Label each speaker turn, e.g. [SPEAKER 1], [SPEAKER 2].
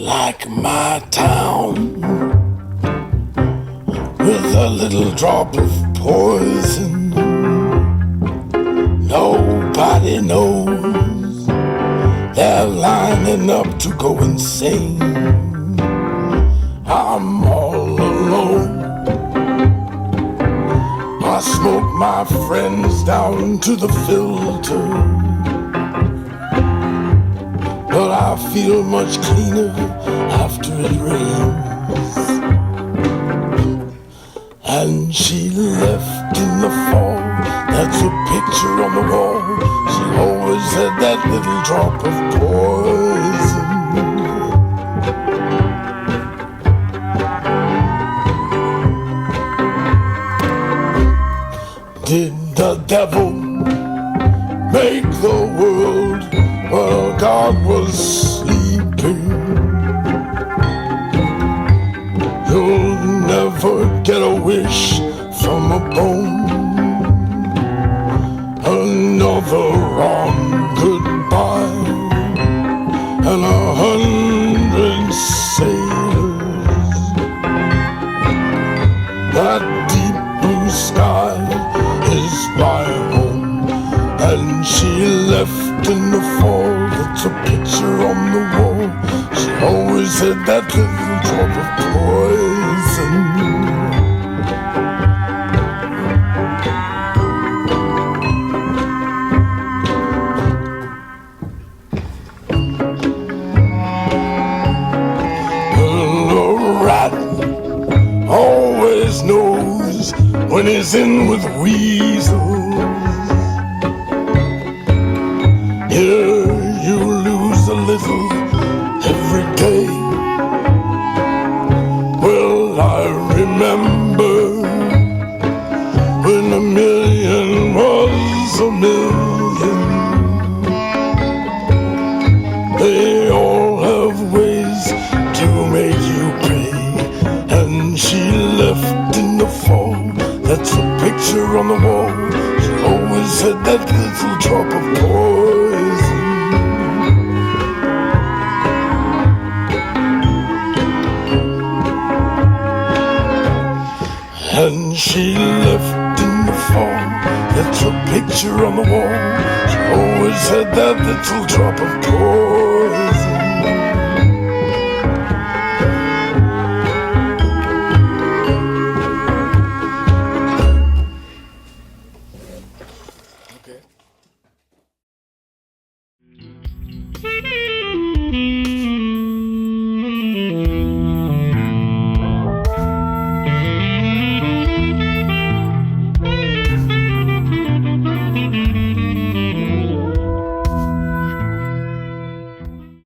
[SPEAKER 1] like my town, with a little drop of poison. Nobody knows, they're lining up to go insane. I'm all alone, I smoke my friends down to the filter, but I feel much cleaner after it rains. And she left in the fall, that's a picture on the wall. She always had that little drop of poison. Did the devil make the world while God was sleeping? You'll never get a wish from a bone. Another wrong goodbye, and 100 sailors. That deep blue sky is my home, and she left in the fall. That's a picture on the wall. She always had that little drop of poison. Always knows when he's in with weasels. Here you lose a little every day. Well, I remember when a million was a million. They all have ways to make you pay. And she left in the fall, that's a picture on the wall. She always had that little drop of poison. And she left in the fall, that's a picture on the wall. She always had that little drop of poison.